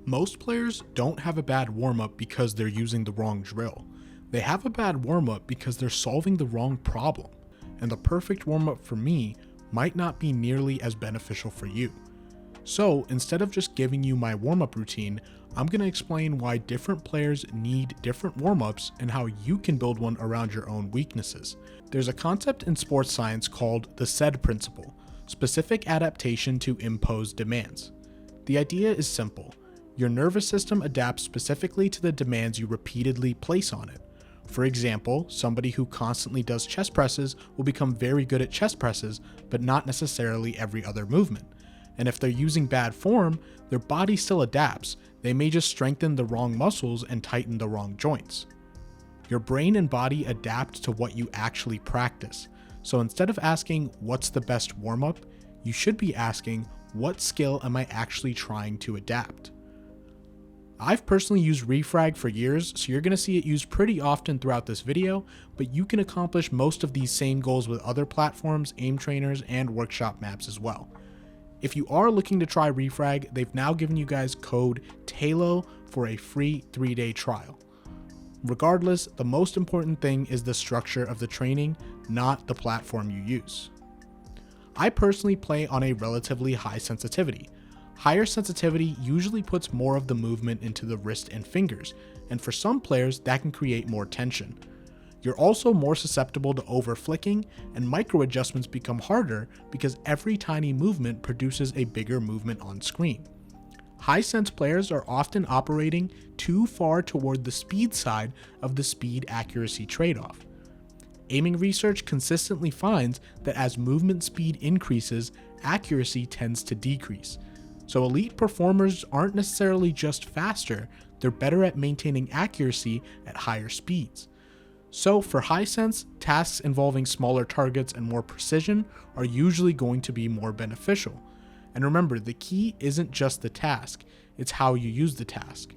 Most players don't have a bad warm-up because they're using the wrong drill. They have a bad warm-up because they're solving the wrong problem, and the perfect warm-up for me might not be nearly as beneficial for you. So instead of just giving you my warm-up routine, I'm going to explain why different players need different warm-ups and how you can build one around your own weaknesses. There's a concept in sports science called the SAID principle, specific adaptation to imposed demands. The idea is simple. Your nervous system adapts specifically to the demands you repeatedly place on it. For example, somebody who constantly does chest presses will become very good at chest presses, but not necessarily every other movement. And if they're using bad form, their body still adapts. They may just strengthen the wrong muscles and tighten the wrong joints. Your brain and body adapt to what you actually practice. So instead of asking, what's the best warm-up, you should be asking, what skill am I actually trying to adapt? I've personally used Refrag for years, so you're going to see it used pretty often throughout this video, but you can accomplish most of these same goals with other platforms, aim trainers, and workshop maps as well. If you are looking to try Refrag, they've now given you guys code TALO for a free 3-day trial. Regardless, the most important thing is the structure of the training, not the platform you use. I personally play on a relatively high sensitivity. Higher sensitivity usually puts more of the movement into the wrist and fingers, and for some players that can create more tension. You're also more susceptible to over-flicking, and micro adjustments become harder because every tiny movement produces a bigger movement on screen. High sense players are often operating too far toward the speed side of the speed accuracy trade-off. Aiming research consistently finds that as movement speed increases, accuracy tends to decrease. So elite performers aren't necessarily just faster, they're better at maintaining accuracy at higher speeds. So for high sense, tasks involving smaller targets and more precision are usually going to be more beneficial. And remember, the key isn't just the task, it's how you use the task.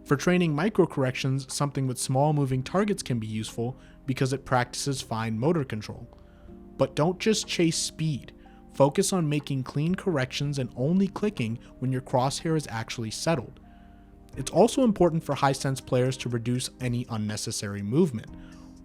For training micro corrections, something with small moving targets can be useful because it practices fine motor control. But don't just chase speed. Focus on making clean corrections and only clicking when your crosshair is actually settled. It's also important for high sense players to reduce any unnecessary movement.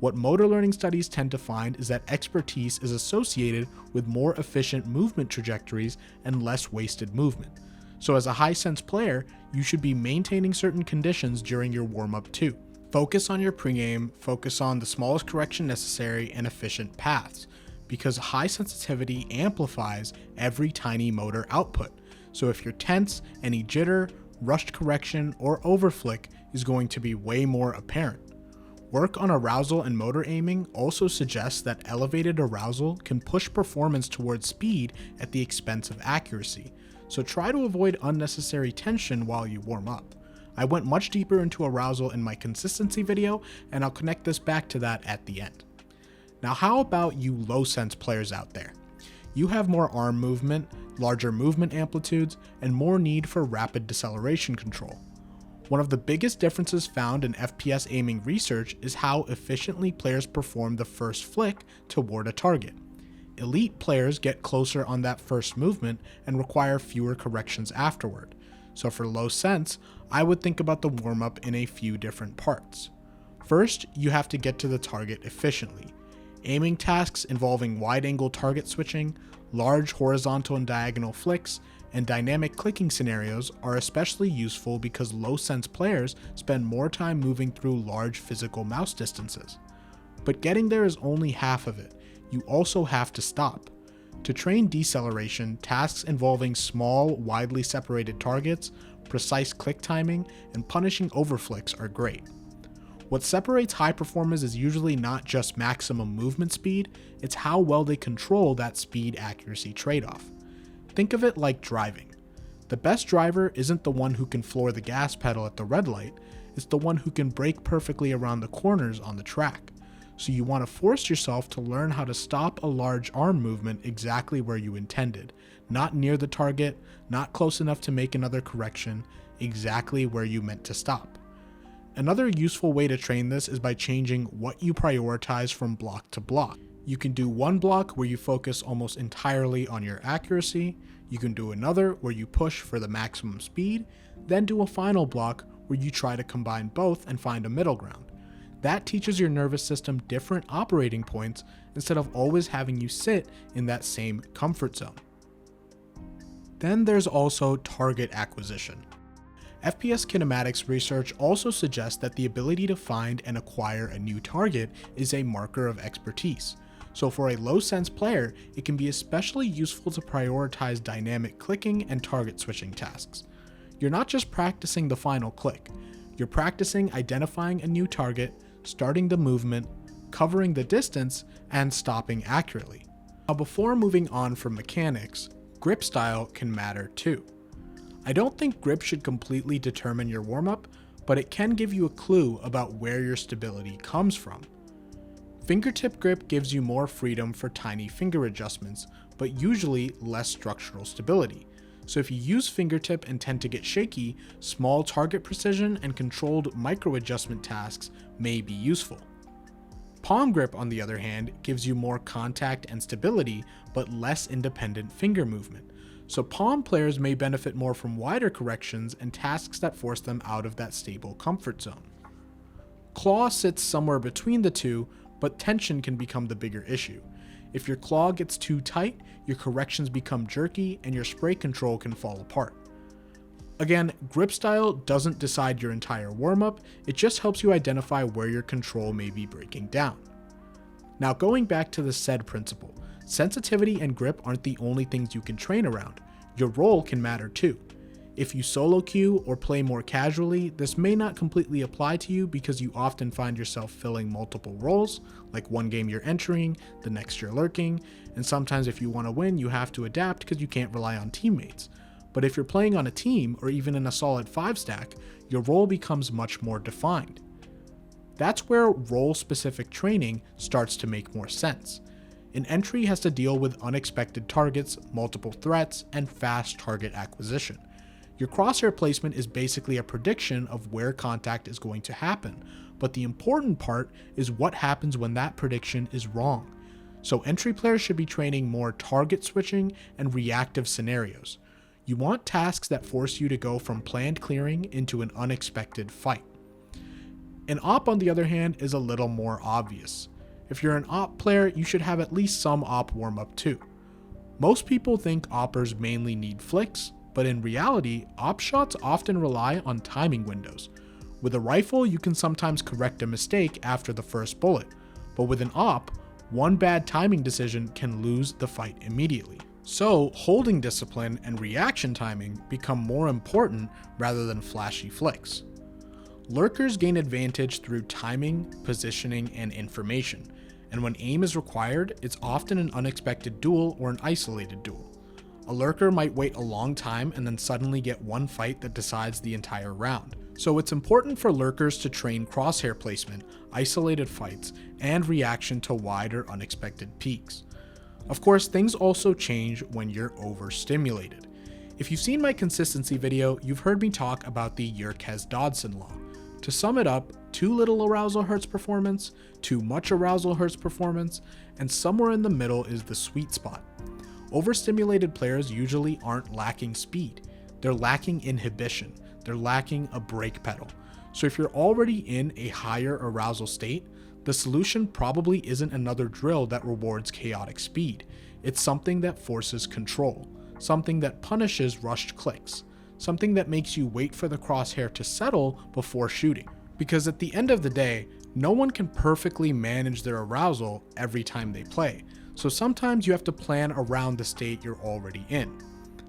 What motor learning studies tend to find is that expertise is associated with more efficient movement trajectories and less wasted movement. So as a high sense player, you should be maintaining certain conditions during your warm-up too. Focus on your pregame, focus on the smallest correction necessary and efficient paths, because high sensitivity amplifies every tiny motor output. So if you're tense, any jitter, rushed correction, or overflick is going to be way more apparent. Work on arousal and motor aiming also suggests that elevated arousal can push performance towards speed at the expense of accuracy, so try to avoid unnecessary tension while you warm up. I went much deeper into arousal in my consistency video, and I'll connect this back to that at the end. Now how about you low sense players out there? You have more arm movement, larger movement amplitudes, and more need for rapid deceleration control. One of the biggest differences found in FPS aiming research is how efficiently players perform the first flick toward a target. Elite players get closer on that first movement and require fewer corrections afterward. So for low sense, I would think about the warm-up in a few different parts. First, you have to get to the target efficiently. Aiming tasks involving wide-angle target switching, large horizontal and diagonal flicks, and dynamic clicking scenarios are especially useful because low-sense players spend more time moving through large physical mouse distances. But getting there is only half of it. You also have to stop. To train deceleration, tasks involving small, widely separated targets, precise click timing, and punishing overflicks are great. What separates high performers is usually not just maximum movement speed, it's how well they control that speed-accuracy trade-off. Think of it like driving. The best driver isn't the one who can floor the gas pedal at the red light, it's the one who can brake perfectly around the corners on the track. So you want to force yourself to learn how to stop a large arm movement exactly where you intended, not near the target, not close enough to make another correction, exactly where you meant to stop. Another useful way to train this is by changing what you prioritize from block to block. You can do one block where you focus almost entirely on your accuracy, you can do another where you push for the maximum speed, then do a final block where you try to combine both and find a middle ground. That teaches your nervous system different operating points instead of always having you sit in that same comfort zone. Then there's also target acquisition. FPS kinematics research also suggests that the ability to find and acquire a new target is a marker of expertise. So for a low sense player, it can be especially useful to prioritize dynamic clicking and target switching tasks. You're not just practicing the final click, you're practicing identifying a new target, starting the movement, covering the distance, and stopping accurately. Now before moving on from mechanics, grip style can matter too. I don't think grip should completely determine your warm-up, but it can give you a clue about where your stability comes from. Fingertip grip gives you more freedom for tiny finger adjustments, but usually less structural stability. So if you use fingertip and tend to get shaky, small target precision and controlled micro adjustment tasks may be useful. Palm grip, on the other hand, gives you more contact and stability, but less independent finger movement. So palm players may benefit more from wider corrections and tasks that force them out of that stable comfort zone. Claw sits somewhere between the two, but tension can become the bigger issue. If your claw gets too tight, your corrections become jerky and your spray control can fall apart. Again, grip style doesn't decide your entire warm-up, it just helps you identify where your control may be breaking down. Now going back to the said principle, sensitivity and grip aren't the only things you can train around. Your role can matter too. If you solo queue or play more casually, this may not completely apply to you because you often find yourself filling multiple roles, like one game you're entering, the next you're lurking, and sometimes if you want to win, you have to adapt because you can't rely on teammates. But if you're playing on a team or even in a solid 5-stack, your role becomes much more defined. That's where role-specific training starts to make more sense. An entry has to deal with unexpected targets, multiple threats, and fast target acquisition. Your crosshair placement is basically a prediction of where contact is going to happen, but the important part is what happens when that prediction is wrong. So entry players should be training more target switching and reactive scenarios. You want tasks that force you to go from planned clearing into an unexpected fight. An op, on the other hand, is a little more obvious. If you're an op player, you should have at least some op warm-up too. Most people think oppers mainly need flicks, but in reality, op shots often rely on timing windows. With a rifle, you can sometimes correct a mistake after the first bullet, but with an op, one bad timing decision can lose the fight immediately. So, holding discipline and reaction timing become more important rather than flashy flicks. Lurkers gain advantage through timing, positioning, and information, and when aim is required, it's often an unexpected duel or an isolated duel. A lurker might wait a long time and then suddenly get one fight that decides the entire round. So it's important for lurkers to train crosshair placement, isolated fights, and reaction to wide or unexpected peaks. Of course, things also change when you're overstimulated. If you've seen my consistency video, you've heard me talk about the Yerkes-Dodson law. To sum it up, too little arousal hurts performance, too much arousal hurts performance, and somewhere in the middle is the sweet spot. Overstimulated players usually aren't lacking speed, they're lacking inhibition, they're lacking a brake pedal. So if you're already in a higher arousal state, the solution probably isn't another drill that rewards chaotic speed. It's something that forces control, something that punishes rushed clicks, something that makes you wait for the crosshair to settle before shooting. Because at the end of the day, no one can perfectly manage their arousal every time they play. So sometimes you have to plan around the state you're already in.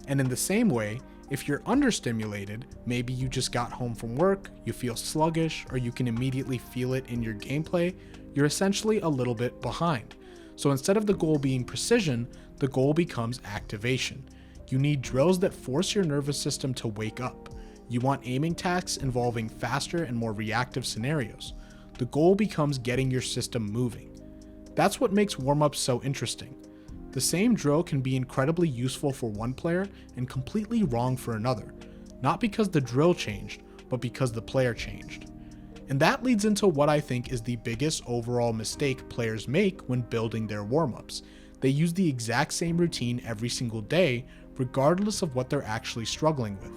And in the same way, if you're understimulated, maybe you just got home from work, you feel sluggish, or you can immediately feel it in your gameplay, you're essentially a little bit behind. So instead of the goal being precision, the goal becomes activation. You need drills that force your nervous system to wake up. You want aiming tasks involving faster and more reactive scenarios. The goal becomes getting your system moving. That's what makes warm-ups so interesting. The same drill can be incredibly useful for one player and completely wrong for another, not because the drill changed, but because the player changed. And that leads into what I think is the biggest overall mistake players make when building their warmups. They use the exact same routine every single day, regardless of what they're actually struggling with.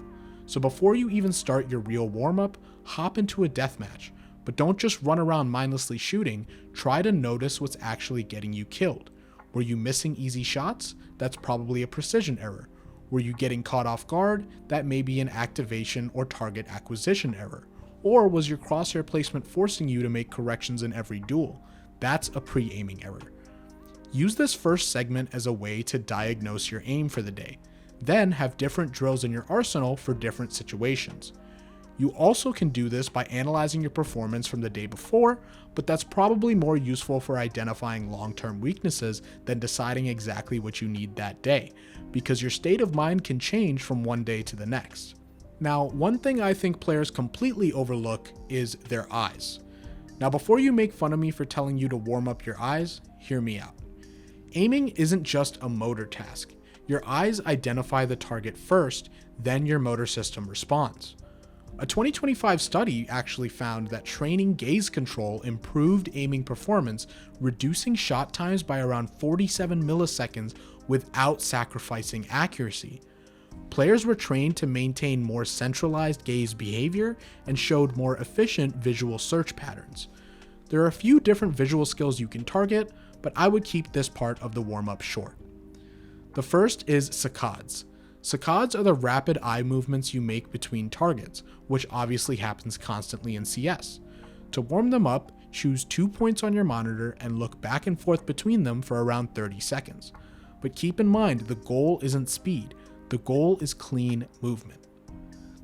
So before you even start your real warmup, hop into a deathmatch. But don't just run around mindlessly shooting, try to notice what's actually getting you killed. Were you missing easy shots? That's probably a precision error. Were you getting caught off guard? That may be an activation or target acquisition error. Or was your crosshair placement forcing you to make corrections in every duel? That's a pre-aiming error. Use this first segment as a way to diagnose your aim for the day. Then have different drills in your arsenal for different situations. You also can do this by analyzing your performance from the day before, but that's probably more useful for identifying long-term weaknesses than deciding exactly what you need that day, because your state of mind can change from one day to the next. Now, one thing I think players completely overlook is their eyes. Now, before you make fun of me for telling you to warm up your eyes, hear me out. Aiming isn't just a motor task. Your eyes identify the target first, then your motor system responds. A 2025 study actually found that training gaze control improved aiming performance, reducing shot times by around 47 milliseconds without sacrificing accuracy. Players were trained to maintain more centralized gaze behavior and showed more efficient visual search patterns. There are a few different visual skills you can target, but I would keep this part of the warm-up short. The first is saccades. Saccades are the rapid eye movements you make between targets, which obviously happens constantly in CS. To warm them up, choose 2 points on your monitor and look back and forth between them for around 30 seconds. But keep in mind, the goal isn't speed, the goal is clean movement.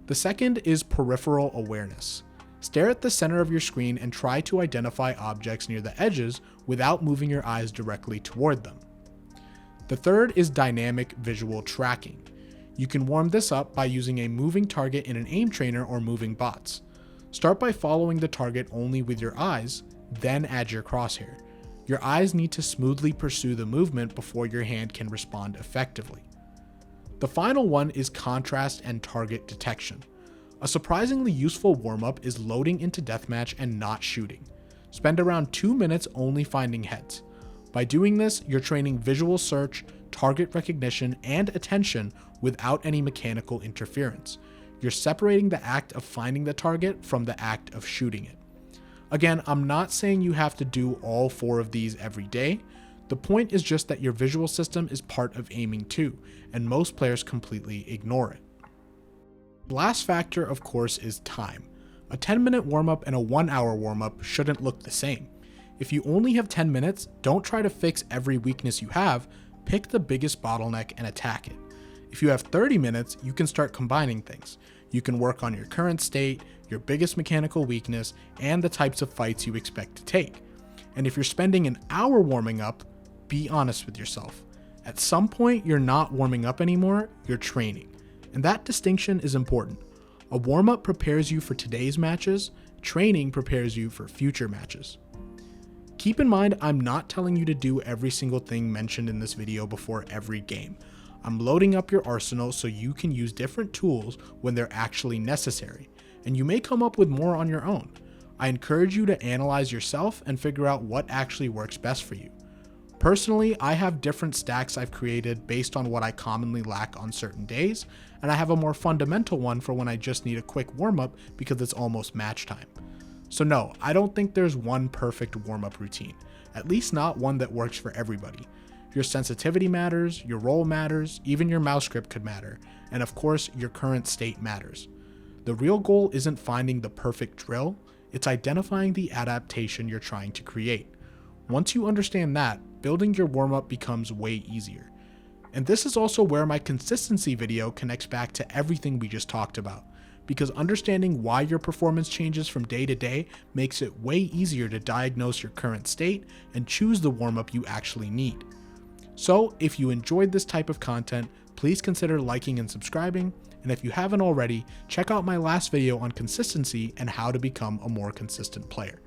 The second is peripheral awareness. Stare at the center of your screen and try to identify objects near the edges without moving your eyes directly toward them. The third is dynamic visual tracking. You can warm this up by using a moving target in an aim trainer or moving bots. Start by following the target only with your eyes, then add your crosshair. Your eyes need to smoothly pursue the movement before your hand can respond effectively. The final one is contrast and target detection. A surprisingly useful warm-up is loading into deathmatch and not shooting. Spend around 2 minutes only finding heads. By doing this, you're training visual search, target recognition, and attention without any mechanical interference. You're separating the act of finding the target from the act of shooting it. Again, I'm not saying you have to do all 4 of these every day. The point is just that your visual system is part of aiming too, and most players completely ignore it. The last factor, of course, is time. A 10-minute warm-up and a 1-hour warm-up shouldn't look the same. If you only have 10 minutes, don't try to fix every weakness you have, pick the biggest bottleneck and attack it. If you have 30 minutes, you can start combining things. You can work on your current state, your biggest mechanical weakness, and the types of fights you expect to take. And if you're spending an hour warming up, be honest with yourself. At some point, you're not warming up anymore, you're training. And that distinction is important. A warm-up prepares you for today's matches, training prepares you for future matches. Keep in mind, I'm not telling you to do every single thing mentioned in this video before every game. I'm loading up your arsenal so you can use different tools when they're actually necessary, and you may come up with more on your own. I encourage you to analyze yourself and figure out what actually works best for you. Personally, I have different stacks I've created based on what I commonly lack on certain days, and I have a more fundamental one for when I just need a quick warm-up because it's almost match time. So no, I don't think there's one perfect warm-up routine, at least not one that works for everybody. Your sensitivity matters, your role matters, even your mouse grip could matter, and of course, your current state matters. The real goal isn't finding the perfect drill, it's identifying the adaptation you're trying to create. Once you understand that, building your warm-up becomes way easier. And this is also where my consistency video connects back to everything we just talked about, because understanding why your performance changes from day to day makes it way easier to diagnose your current state and choose the warm-up you actually need. So if you enjoyed this type of content, please consider liking and subscribing, and if you haven't already, check out my last video on consistency and how to become a more consistent player.